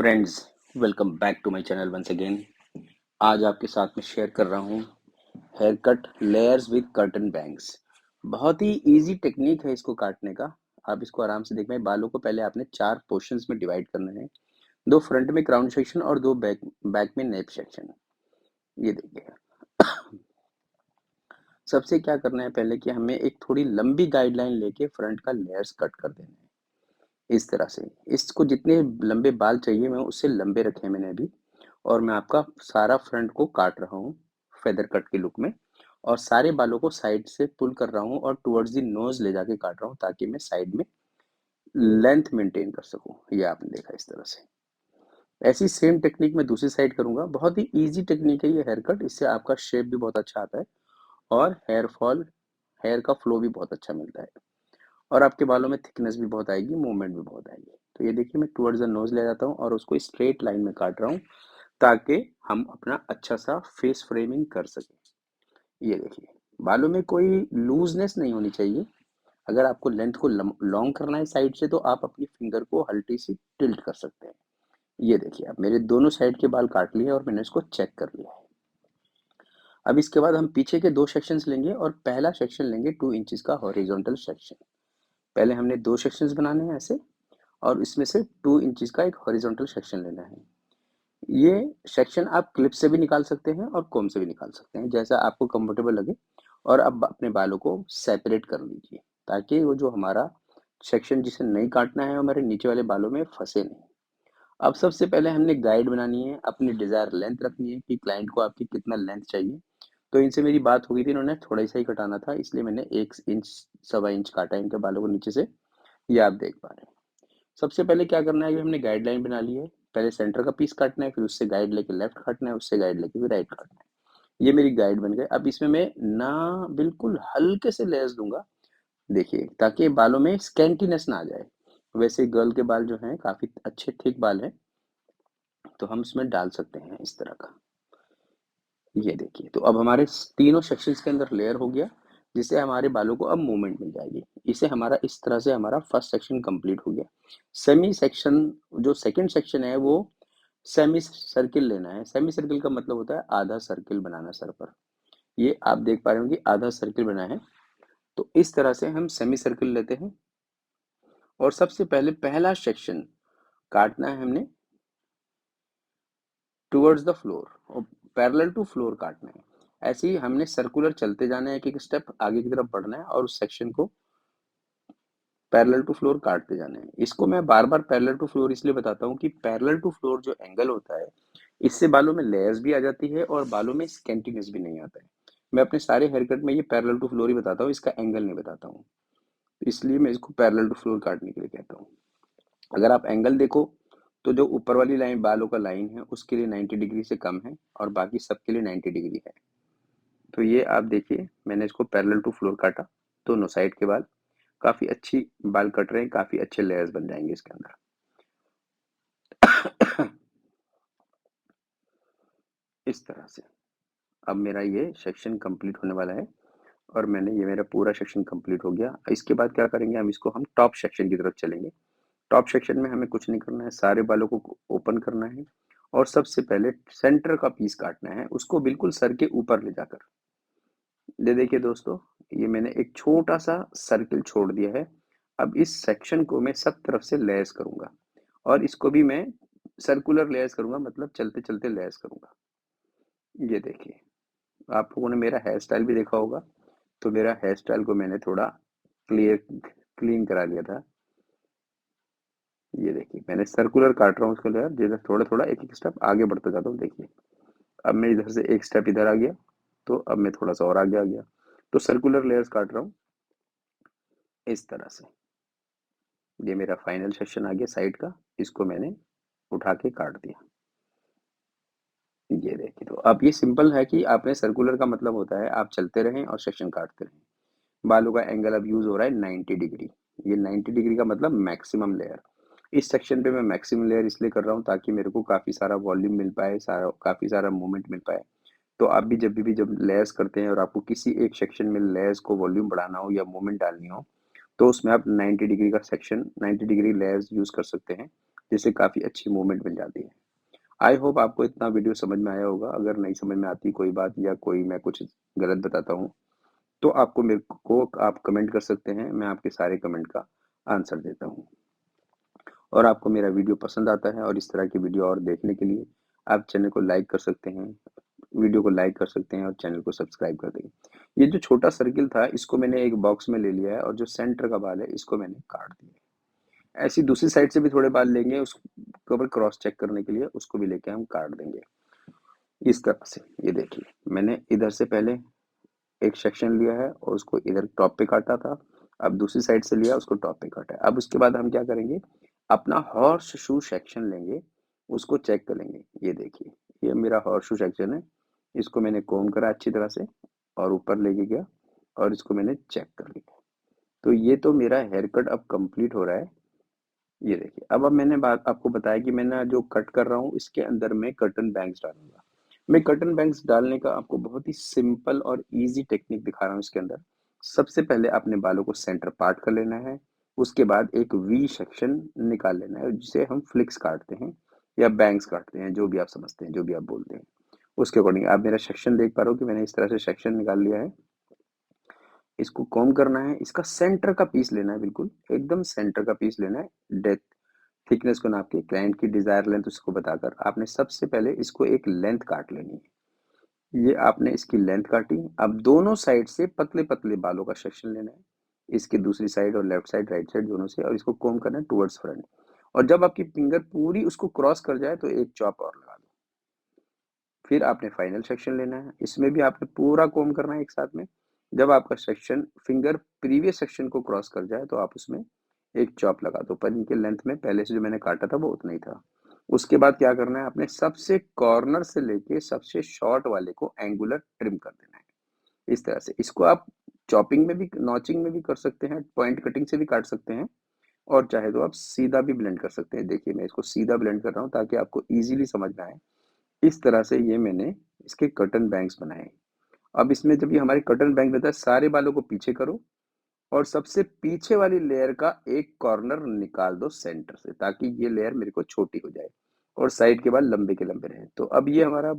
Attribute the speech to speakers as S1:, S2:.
S1: Friends, welcome back to my channel once again. आज आपके साथ में शेयर कर रहा हूँ haircut layers with curtain bangs. बहुत ही इजी टेक्निक है इसको काटने का। आप इसको आराम से देख पाए। बालों को पहले आपने 4 पोर्शंस में डिवाइड करना है। 2 फ्रंट में क्राउन सेक्शन और 2 बैक बैक में नेप सेक्शन। ये देखिए। सबसे क्या करना है पहले कि हमें एक थोड़ी लंबी गाइडलाइन लेके फ्रंट का लेयर्स कट कर देना है इस तरह से। इसको जितने लंबे बाल चाहिए मैं उससे लंबे रखे हैं मैंने अभी। और मैं आपका सारा फ्रंट को काट रहा हूँ फेदर कट के लुक में। और सारे बालों को साइड से पुल कर रहा हूँ और टुवर्ड्स द नोज ले जाके काट रहा हूँ ताकि मैं साइड में लेंथ मेंटेन कर सकूँ। ये आपने देखा इस तरह से। ऐसी सेम टेक्निक मैं दूसरी साइड करूंगा। बहुत ही इजी टेक्निक है ये हेयर कट। इससे आपका शेप भी बहुत अच्छा आता है और हेयर फॉल, हेयर का फ्लो भी बहुत अच्छा मिलता है और आपके बालों में थिकनेस भी बहुत आएगी, मूवमेंट भी बहुत आएगी। तो ये देखिए मैं टुवर्ड्स द नोज ले जाता हूँ और उसको स्ट्रेट लाइन में काट रहा हूँ ताकि हम अपना अच्छा सा फेस फ्रेमिंग कर सकें। ये देखिए, बालों में कोई लूजनेस नहीं होनी चाहिए। अगर आपको लेंथ को लॉन्ग करना है साइड से तो आप अपनी फिंगर को हल्की सी टिल्ट कर सकते हैं। ये देखिए, अब मेरे दोनों साइड के बाल काट लिए और मैंने इसको चेक कर लिया है। अब इसके बाद हम पीछे के 2 सेक्शंस लेंगे और पहला सेक्शन लेंगे 2 इंचेस का हॉरिजॉन्टल सेक्शन। पहले हमने 2 सेक्शंस बनाने हैं ऐसे और इसमें से 2 इंचेस का एक हॉरिजॉन्टल सेक्शन लेना है। ये सेक्शन आप क्लिप से भी निकाल सकते हैं और कॉम्ब से भी निकाल सकते हैं, जैसा आपको कंफर्टेबल लगे। और अब अपने बालों को सेपरेट कर लीजिए ताकि वो जो हमारा सेक्शन जिसे नहीं काटना है हमारे नीचे वाले बालों में फंसे नहीं। अब सबसे पहले हमने गाइड बनानी है, अपनी डिजायर लेंथ रखनी है कि क्लाइंट को आपकी कितना लेंथ चाहिए। तो इनसे मेरी बात हो गई थी, इन्होंने थोड़ा सा ही कटाना था, इसलिए मैंने 1 इंच 1.25 इंच काटा इनके बालों को नीचे से। ये आप देख पा रहे हैं। सबसे पहले क्या करना है कि हमने गाइडलाइन बना ली है। पहले सेंटर का पीस काटना है, फिर उससे गाइड लेके लेफ्ट काटना है, उससे गाइड लेके फिर राइट काटना है। ये मेरी गाइड बन गई। अब इसमें मैं ना बिल्कुल हल्के से लेस दूंगा, देखिए, ताकि बालों में स्कैंटीनेस ना आ जाए। वैसे गर्ल के बाल जो हैं काफी अच्छे थिक बाल हैं, तो हम इसमें डाल सकते हैं इस तरह का। ये देखिए, तो अब हमारे तीनों सेक्शंस के अंदर लेयर हो गया, जिससे हमारे बालों को अब मूवमेंट मिल जाएगी। इसे हमारा इस तरह से हमारा फर्स्ट सेक्शन कंप्लीट हो गया। सेमी सेक्शन, जो सेकंड सेक्शन है वो सेमी सर्किल लेना है। सेमी सर्किल का मतलब होता है आधा सर्किल बनाना सर पर। ये आप देख पा रहे हो कि आधा सर्किल बना है। तो इस तरह से हम सेमी सर्किल लेते हैं और सबसे पहले पहला सेक्शन काटना है हमने टुवर्ड्स द फ्लोर और पैरेलल टू फ्लोर काटना है। ऐसे ही हमने सर्कुलर चलते जाना है, एक एक स्टेप आगे की तरफ बढ़ना है और उस सेक्शन को पैरेलल टू फ्लोर काटते जाना है। इसको मैं बार बार पैरेलल टू फ्लोर इसलिए बताता हूँ कि पैरेलल टू फ्लोर जो एंगल होता है, इससे बालों में लेयर्स भी आ जाती है और बालों में स्कैंटीनेस भी नहीं आता है। मैं अपने सारे हेयर कट में ये पैरेलल टू फ्लोर ही बताता हूँ, इसका एंगल नहीं बताता हूँ। इसलिए मैं इसको पैरेलल टू फ्लोर काटने के लिए कहता हूँ। अगर आप एंगल देखो तो जो ऊपर वाली लाइन बालों का लाइन है उसके लिए 90 डिग्री से कम है और बाकी सबके लिए 90 डिग्री है। तो ये आप देखिए, मैंने इसको पैरेलल टू फ्लोर काटा। दोनों साइड के बाल काफी अच्छी बाल कट रहे हैं, काफी अच्छे लेयर्स बन जाएंगे इसके अंदर। इस तरह से अब मेरा ये सेक्शन कंप्लीट होने वाला है और ये मेरा पूरा सेक्शन कंप्लीट हो गया। इसके बाद क्या करेंगे, हम टॉप सेक्शन की तरफ चलेंगे। टॉप सेक्शन में हमें कुछ नहीं करना है, सारे बालों को ओपन करना है और सबसे पहले सेंटर का पीस काटना है, उसको बिल्कुल सर के ऊपर ले जाकर। ये देखिए दोस्तों, ये मैंने एक छोटा सा सर्किल छोड़ दिया है। अब इस सेक्शन को मैं सब तरफ से लेस करूंगा और इसको भी मैं सर्कुलर लेस करूंगा, मतलब चलते चलते लेस करूंगा। ये देखिए, आप लोगों ने मेरा हेयर स्टाइल भी देखा होगा, तो मेरा हेयर स्टाइल को मैंने थोड़ा क्लियर क्लीन करा लिया था। ये देखिए, मैंने सर्कुलर काट रहा हूँ उसको लेयर, जैसे थोड़ा थोड़ा एक एक स्टेप आगे बढ़ता जाता हूँ। देखिए, अब मैं इधर से एक स्टेप इधर आ गया, तो अब मैं थोड़ा सा और आगे आ गया। तो सर्कुलर लेयर्स काट रहा हूँ इस तरह से। ये मेरा फाइनल सेक्शन आ गया साइड का, इसको मैंने उठा के काट दिया। ये देखिए, तो अब ये सिंपल है कि आपने सर्कुलर का मतलब होता है आप चलते रहें और सेक्शन काटते रहें। बालों का एंगल अब यूज हो रहा है 90 डिग्री। ये 90 डिग्री का मतलब मैक्सिमम लेयर। इस सेक्शन पे मैं मैक्सिमम लेयर इसलिए कर रहा हूँ ताकि मेरे को काफी सारा वॉल्यूम मिल पाए, काफी सारा मूवमेंट मिल पाए। तो आप भी जब लेयर्स करते हैं और आपको किसी एक सेक्शन में लेयर्स को वॉल्यूम बढ़ाना हो या मूवमेंट डालनी हो, तो उसमें आप 90 डिग्री का सेक्शन 90 डिग्री लेयर्स यूज कर सकते हैं जिससे काफ़ी अच्छी मूवमेंट मिल जाती है। आई होप आपको इतना वीडियो समझ में आया होगा। अगर नहीं समझ में आती कोई बात या कोई मैं कुछ गलत बताता हूँ, तो आपको मेरे को आप कमेंट कर सकते हैं, मैं आपके सारे कमेंट का आंसर देता हूँ। और आपको मेरा वीडियो पसंद आता है और इस तरह की वीडियो और देखने के लिए आप चैनल को लाइक कर सकते हैं, वीडियो को लाइक कर सकते हैं और चैनल को सब्सक्राइब कर देंगे। ये जो छोटा सर्किल था इसको मैंने एक बॉक्स में ले लिया है और जो सेंटर का बाल है इसको मैंने काट दिया है। ऐसी दूसरी साइड से भी थोड़े बाल लेंगे उसको ऊपर क्रॉस चेक करने के लिए, उसको भी लेके हम काट देंगे। इस तरह से ये देखिए मैंने इधर से पहले एक सेक्शन लिया है और उसको इधर टॉप पे काटा था। अब दूसरी साइड से लिया उसको टॉप पे काटा है। अब उसके बाद हम क्या करेंगे, अपना हॉर्स शू सेक्शन लेंगे, उसको चेक करेंगे। ये देखिए, ये मेरा हॉर्स शू सेक्शन है। इसको मैंने कोम करा अच्छी तरह से और ऊपर लेके गया और इसको मैंने चेक कर लिया। तो ये तो मेरा हेयर कट अब कंप्लीट हो रहा है। ये देखिए, अब मैंने बात आपको बताया कि मैं ना जो कट कर रहा हूँ इसके अंदर मैं कर्टन बैंग्स डालूँगा। मैं कर्टन बैंग्स डालने का आपको बहुत ही सिंपल और ईज़ी टेक्निक दिखा रहा हूँ इसके अंदर। सबसे पहले अपने बालों को सेंटर पार्ट कर लेना है, उसके बाद एक वी सेक्शन निकाल लेना है जिसे हम फ्लिक्स काटते हैं या बैंग्स काटते हैं, जो भी आप समझते हैं, जो भी आप बोलते हैं। उसके अकॉर्डिंग आप मेरा सेक्शन देख पा रहे हो कि मैंने इस तरह से सेक्शन निकाल लिया है। इसको कॉम्ब करना है, इसका सेंटर का पीस लेना है, बिल्कुल एकदम सेंटर का पीस लेना है। डेप्थ थिकनेस को नाप के क्लाइंट की डिजायर लेंथ उसको बताकर आपने सबसे पहले इसको एक लेंथ काट लेनी है। ये आपने इसकी लेंथ काटी। अब दोनों साइड से पतले पतले बालों का सेक्शन लेना है, इसकी दूसरी साइड और लेफ्ट साइड राइट साइड दोनों से, और इसको कोम करना है टुवर्ड्स फ्रंट। और जब आपकी फिंगर पूरी उसको क्रॉस कर जाए तो एक चॉप और लगा दो। फिर आपने फाइनल सेक्शन लेना है, इसमें भी आपने पूरा कोम करना है एक साथ में। जब आपका सेक्शन फिंगर प्रीवियस सेक्शन को क्रॉस कर जाए तो आप उसमें एक चॉप लगा दो, पर इनके लेंथ में पहले से जो मैंने काटा था वो उतना ही था। उसके बाद क्या करना है, आपने सबसे कॉर्नर से लेके सबसे शॉर्ट वाले को एंगुलर ट्रिम कर देना है। इस तरह से इसको आप चॉपिंग में भी नॉचिंग में भी कर सकते हैं, पॉइंट कटिंग से भी काट सकते हैं, और चाहे तो आप सीधा भी ब्लेंड कर सकते हैं। देखिए मैं इसको सीधा ब्लेंड कर रहा हूँ ताकि आपको इजीली समझ में आए। इस तरह से ये मैंने इसके कर्टन बैंग्स बनाए। अब इसमें जब ये हमारे कर्टन बैंक रहता है, सारे बालों को पीछे करो और सबसे पीछे वाली लेयर का एक कॉर्नर निकाल दो सेंटर से, ताकि ये लेयर मेरे को छोटी हो जाए और साइड के बाल लंबे के लंबे रहे। तो अब ये हमारा